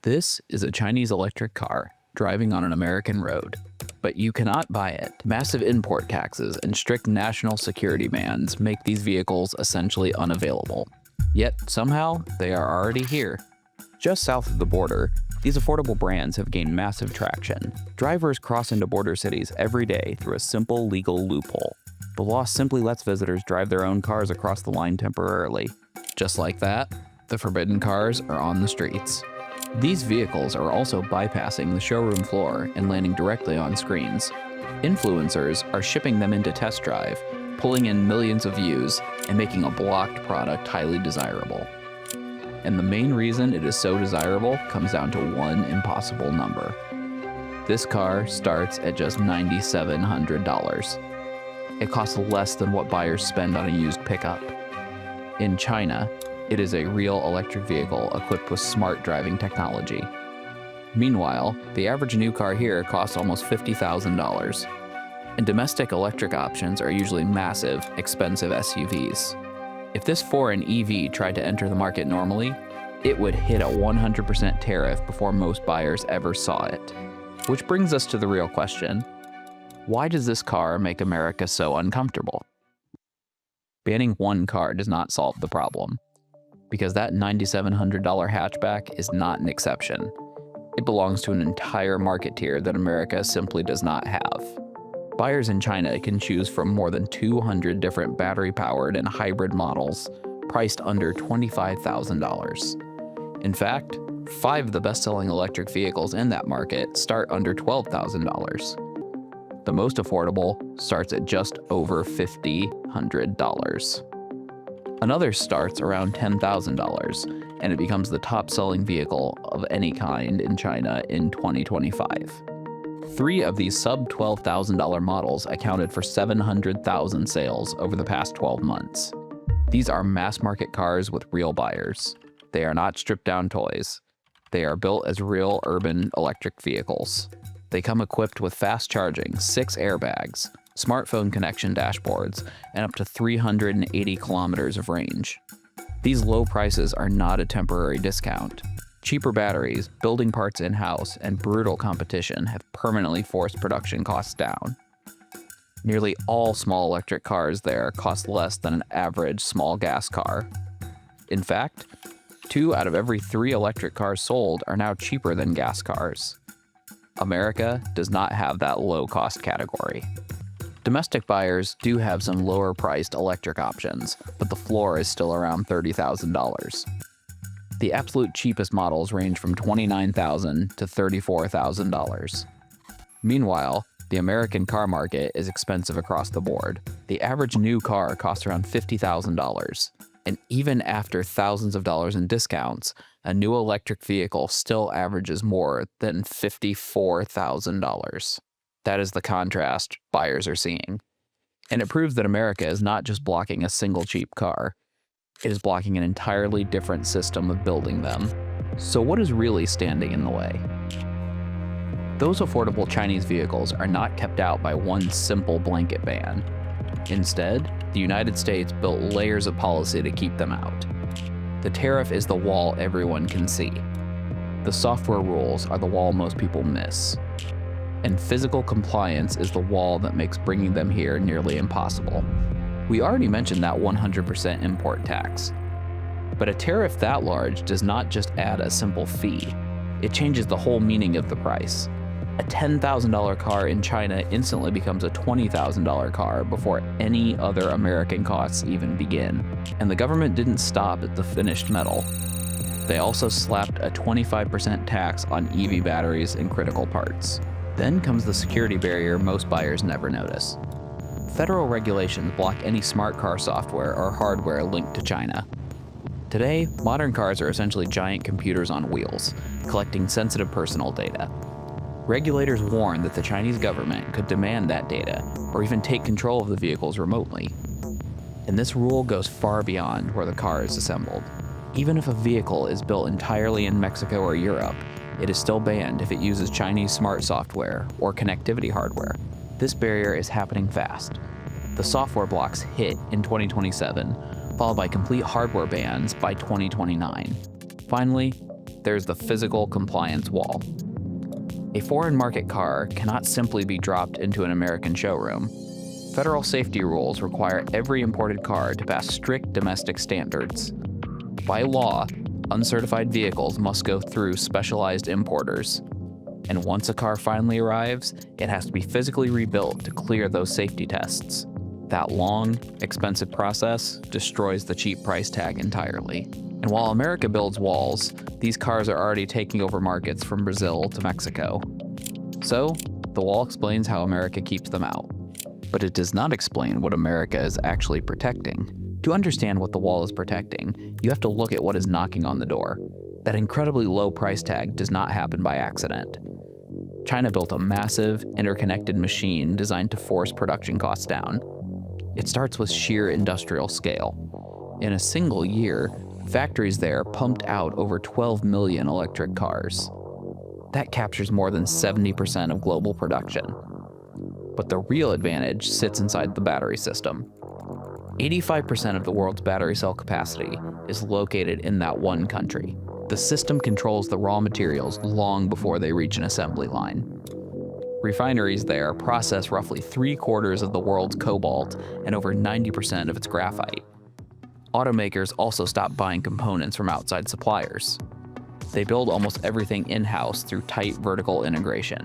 This is a Chinese electric car driving on an American road, but you cannot buy it. Massive import taxes and strict national security bans make these vehicles essentially unavailable. Yet somehow they are already here. Just south of the border, these affordable brands have gained massive traction. Drivers cross into border cities every day through a simple legal loophole. The law simply lets visitors drive their own cars across the line temporarily. Just like that, the forbidden cars are on the streets. These vehicles are also bypassing the showroom floor and landing directly on screens. Influencers are shipping them into test drive, pulling in millions of views and making a blocked product highly desirable. And the main reason it is so desirable comes down to one impossible number. This car starts at just $9,700. It costs less than what buyers spend on a used pickup. In China, it is a real electric vehicle equipped with smart driving technology. Meanwhile, the average new car here costs almost $50,000. And domestic electric options are usually massive, expensive SUVs. If this foreign EV tried to enter the market normally, it would hit a 100% tariff before most buyers ever saw it. Which brings us to the real question. Why does this car make America so uncomfortable? Banning one car does not solve the problem, because that $9,700 hatchback is not an exception. It belongs to an entire market tier that America simply does not have. Buyers in China can choose from more than 200 different battery-powered and hybrid models priced under $25,000. In fact, 5 of the best-selling electric vehicles in that market start under $12,000. The most affordable starts at just over $5,000. Another starts around $10,000, and it becomes the top-selling vehicle of any kind in China in 2025. 3 of these sub-$12,000 models accounted for 700,000 sales over the past 12 months. These are mass-market cars with real buyers. They are not stripped-down toys. They are built as real urban electric vehicles. They come equipped with fast charging, 6 airbags, smartphone connection dashboards, and up to 380 kilometers of range. These low prices are not a temporary discount. Cheaper batteries, building parts in-house, and brutal competition have permanently forced production costs down. Nearly all small electric cars there cost less than an average small gas car. In fact, 2 out of every 3 electric cars sold are now cheaper than gas cars. America does not have that low-cost category. Domestic buyers do have some lower-priced electric options, but the floor is still around $30,000. The absolute cheapest models range from $29,000 to $34,000. Meanwhile, the American car market is expensive across the board. The average new car costs around $50,000, and even after thousands of dollars in discounts, a new electric vehicle still averages more than $54,000. That is the contrast buyers are seeing. And it proves that America is not just blocking a single cheap car. It is blocking an entirely different system of building them. So what is really standing in the way? Those affordable Chinese vehicles are not kept out by one simple blanket ban. Instead, the United States built layers of policy to keep them out. The tariff is the wall everyone can see. The software rules are the wall most people miss. And physical compliance is the wall that makes bringing them here nearly impossible. We already mentioned that 100% import tax. But a tariff that large does not just add a simple fee. It changes the whole meaning of the price. A $10,000 car in China instantly becomes a $20,000 car before any other American costs even begin. And the government didn't stop at the finished metal. They also slapped a 25% tax on EV batteries and critical parts. Then comes the security barrier most buyers never notice. Federal regulations block any smart car software or hardware linked to China. Today, modern cars are essentially giant computers on wheels, collecting sensitive personal data. Regulators warn that the Chinese government could demand that data, or even take control of the vehicles remotely. And this rule goes far beyond where the car is assembled. Even if a vehicle is built entirely in Mexico or Europe, it is still banned if it uses Chinese smart software or connectivity hardware. This barrier is happening fast. The software blocks hit in 2027, followed by complete hardware bans by 2029. Finally, there's the physical compliance wall. A foreign market car cannot simply be dropped into an American showroom. Federal safety rules require every imported car to pass strict domestic standards. By law, uncertified vehicles must go through specialized importers. And once a car finally arrives, it has to be physically rebuilt to clear those safety tests. That long, expensive process destroys the cheap price tag entirely. And while America builds walls, these cars are already taking over markets from Brazil to Mexico. So, the wall explains how America keeps them out. But it does not explain what America is actually protecting. To understand what the wall is protecting, you have to look at what is knocking on the door. That incredibly low price tag does not happen by accident. China built a massive, interconnected machine designed to force production costs down. It starts with sheer industrial scale. In a single year, factories there pumped out over 12 million electric cars. That captures more than 70% of global production. But the real advantage sits inside the battery system. 85% of the world's battery cell capacity is located in that one country. The system controls the raw materials long before they reach an assembly line. Refineries there process roughly 3/4 of the world's cobalt and over 90% of its graphite. Automakers also stop buying components from outside suppliers. They build almost everything in-house through tight vertical integration.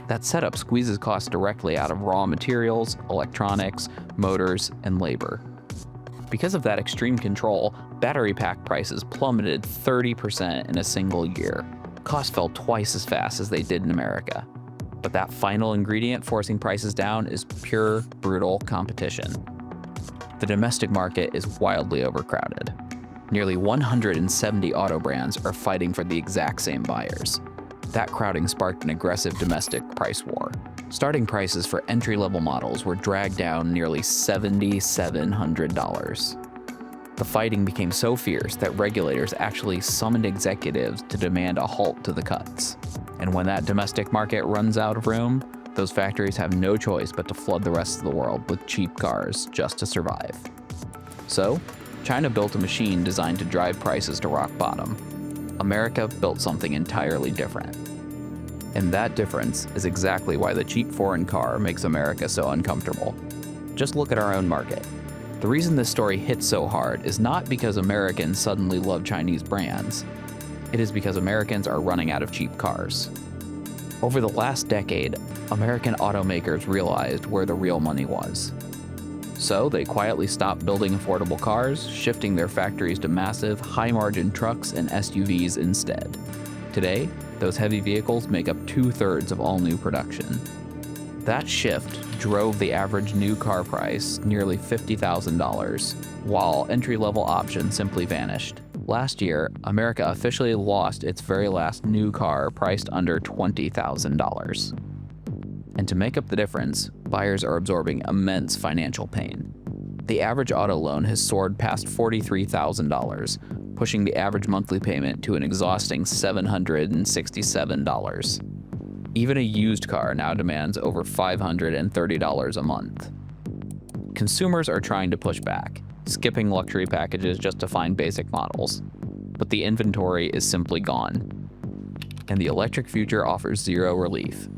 That setup squeezes costs directly out of raw materials, electronics, motors, and labor. Because of that extreme control, battery pack prices plummeted 30% in a single year. Costs fell twice as fast as they did in America. But that final ingredient forcing prices down is pure, brutal competition. The domestic market is wildly overcrowded. Nearly 170 auto brands are fighting for the exact same buyers. That crowding sparked an aggressive domestic price war. Starting prices for entry-level models were dragged down nearly $7,700. The fighting became so fierce that regulators actually summoned executives to demand a halt to the cuts. And when that domestic market runs out of room, those factories have no choice but to flood the rest of the world with cheap cars just to survive. So, China built a machine designed to drive prices to rock bottom. America built something entirely different. And that difference is exactly why the cheap foreign car makes America so uncomfortable. Just look at our own market. The reason this story hits so hard is not because Americans suddenly love Chinese brands. It is because Americans are running out of cheap cars. Over the last decade, American automakers realized where the real money was. So they quietly stopped building affordable cars, shifting their factories to massive, high-margin trucks and SUVs instead. Today, those heavy vehicles make up 2/3 of all new production. That shift drove the average new car price nearly $50,000, while entry-level options simply vanished. Last year, America officially lost its very last new car priced under $20,000. And to make up the difference, buyers are absorbing immense financial pain. The average auto loan has soared past $43,000, pushing the average monthly payment to an exhausting $767. Even a used car now demands over $530 a month. Consumers are trying to push back, skipping luxury packages just to find basic models. But the inventory is simply gone. And the electric future offers zero relief.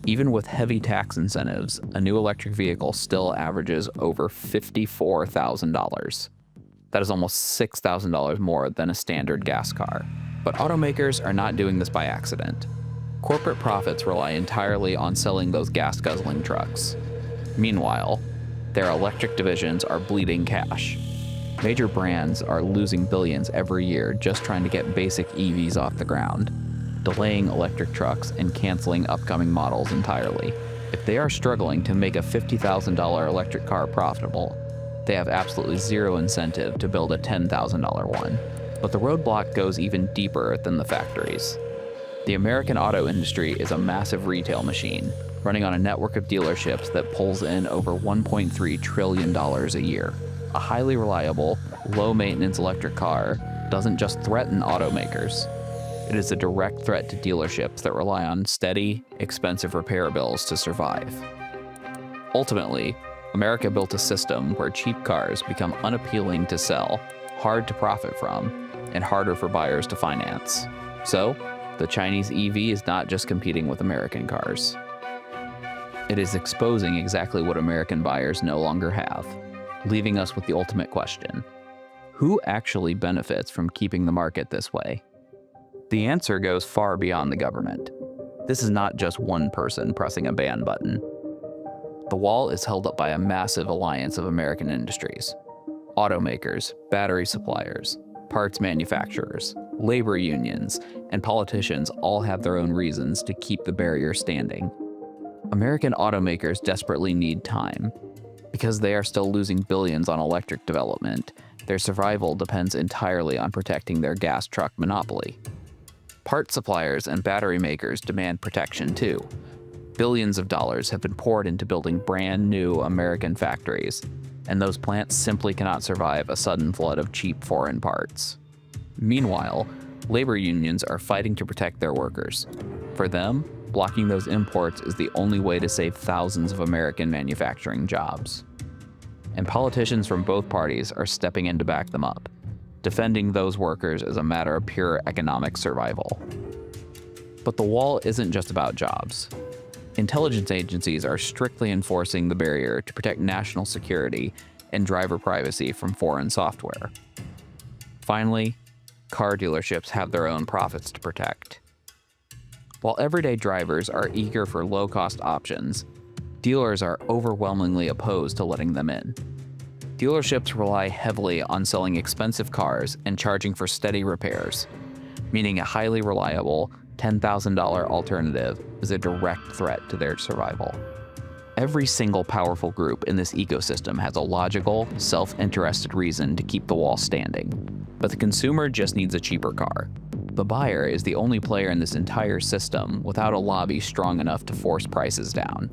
Even with heavy tax incentives, a new electric vehicle still averages over $54,000. That is almost $6,000 more than a standard gas car. But automakers are not doing this by accident. Corporate profits rely entirely on selling those gas-guzzling trucks. Meanwhile, their electric divisions are bleeding cash. Major brands are losing billions every year just trying to get basic EVs off the ground, delaying electric trucks and canceling upcoming models entirely. If they are struggling to make a $50,000 electric car profitable, they have absolutely zero incentive to build a $10,000 one. But the roadblock goes even deeper than the factories. The American auto industry is a massive retail machine, running on a network of dealerships that pulls in over $1.3 trillion a year. A highly reliable, low-maintenance electric car doesn't just threaten automakers. It is a direct threat to dealerships that rely on steady, expensive repair bills to survive. Ultimately, America built a system where cheap cars become unappealing to sell, hard to profit from, and harder for buyers to finance. So, the Chinese EV is not just competing with American cars. It is exposing exactly what American buyers no longer have, leaving us with the ultimate question: who actually benefits from keeping the market this way? The answer goes far beyond the government. This is not just one person pressing a ban button. The wall is held up by a massive alliance of American industries. Automakers, battery suppliers, parts manufacturers, labor unions, and politicians all have their own reasons to keep the barrier standing. American automakers desperately need time. Because they are still losing billions on electric development, their survival depends entirely on protecting their gas truck monopoly. Part suppliers and battery makers demand protection too. Billions of dollars have been poured into building brand new American factories, and those plants simply cannot survive a sudden flood of cheap foreign parts. Meanwhile, labor unions are fighting to protect their workers. For them, blocking those imports is the only way to save thousands of American manufacturing jobs. And politicians from both parties are stepping in to back them up, defending those workers as a matter of pure economic survival. But the wall isn't just about jobs. Intelligence agencies are strictly enforcing the barrier to protect national security and driver privacy from foreign software. Finally, car dealerships have their own profits to protect. While everyday drivers are eager for low-cost options, dealers are overwhelmingly opposed to letting them in. Dealerships rely heavily on selling expensive cars and charging for steady repairs, meaning a highly reliable $10,000 alternative is a direct threat to their survival. Every single powerful group in this ecosystem has a logical, self-interested reason to keep the wall standing. But the consumer just needs a cheaper car. The buyer is the only player in this entire system without a lobby strong enough to force prices down.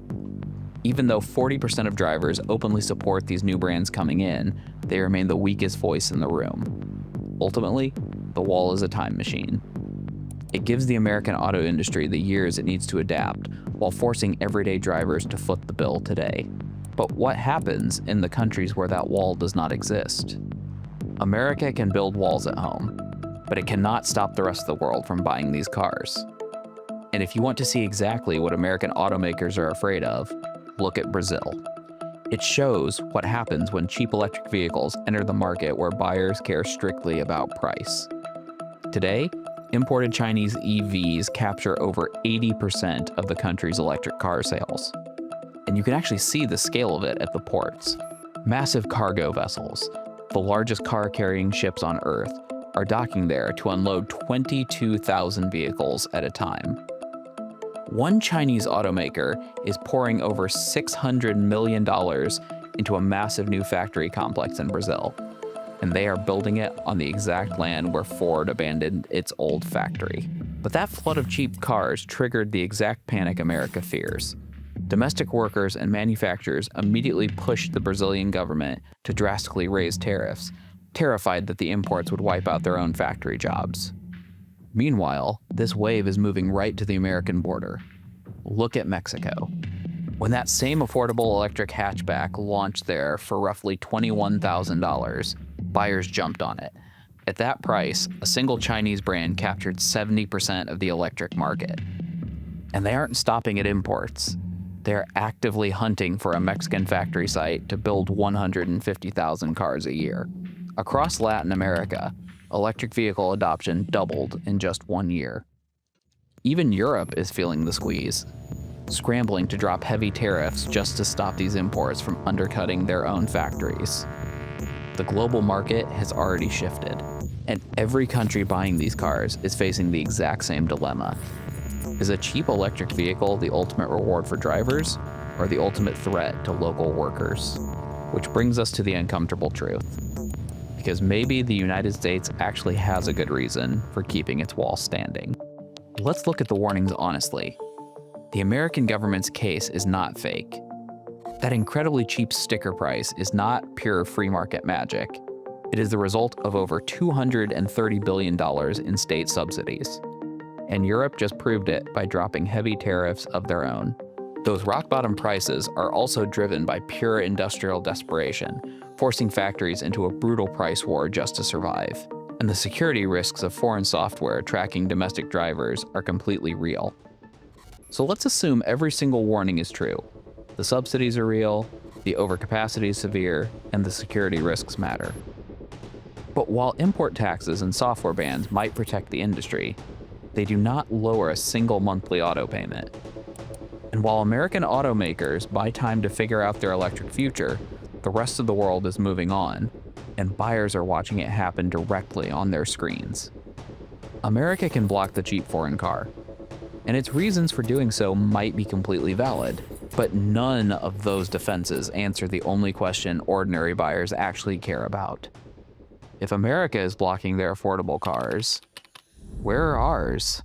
Even though 40% of drivers openly support these new brands coming in, they remain the weakest voice in the room. Ultimately, the wall is a time machine. It gives the American auto industry the years it needs to adapt, while forcing everyday drivers to foot the bill today. But what happens in the countries where that wall does not exist? America can build walls at home, but it cannot stop the rest of the world from buying these cars. And if you want to see exactly what American automakers are afraid of, look at Brazil. It shows what happens when cheap electric vehicles enter the market where buyers care strictly about price. Today, imported Chinese EVs capture over 80% of the country's electric car sales. And you can actually see the scale of it at the ports. Massive cargo vessels, the largest car-carrying ships on Earth, are docking there to unload 22,000 vehicles at a time. One Chinese automaker is pouring over $600 million into a massive new factory complex in Brazil, and they are building it on the exact land where Ford abandoned its old factory. But that flood of cheap cars triggered the exact panic America fears. Domestic workers and manufacturers immediately pushed the Brazilian government to drastically raise tariffs, terrified that the imports would wipe out their own factory jobs. Meanwhile, this wave is moving right to the American border. Look at Mexico. When that same affordable electric hatchback launched there for roughly $21,000, buyers jumped on it. At that price, a single Chinese brand captured 70% of the electric market. And they aren't stopping at imports. They're actively hunting for a Mexican factory site to build 150,000 cars a year. Across Latin America, electric vehicle adoption doubled in just 1 year. Even Europe is feeling the squeeze, scrambling to drop heavy tariffs just to stop these imports from undercutting their own factories. The global market has already shifted, and every country buying these cars is facing the exact same dilemma. Is a cheap electric vehicle the ultimate reward for drivers, or the ultimate threat to local workers? Which brings us to the uncomfortable truth. Because maybe the United States actually has a good reason for keeping its wall standing. Let's look at the warnings honestly. The American government's case is not fake. That incredibly cheap sticker price is not pure free market magic. It is the result of over $230 billion in state subsidies. And Europe just proved it by dropping heavy tariffs of their own. Those rock-bottom prices are also driven by pure industrial desperation, forcing factories into a brutal price war just to survive. And the security risks of foreign software tracking domestic drivers are completely real. So let's assume every single warning is true. The subsidies are real, the overcapacity is severe, and the security risks matter. But while import taxes and software bans might protect the industry, they do not lower a single monthly auto payment. And while American automakers buy time to figure out their electric future, the rest of the world is moving on, and buyers are watching it happen directly on their screens. America can block the cheap foreign car, and its reasons for doing so might be completely valid, but none of those defenses answer the only question ordinary buyers actually care about. If America is blocking their affordable cars, where are ours?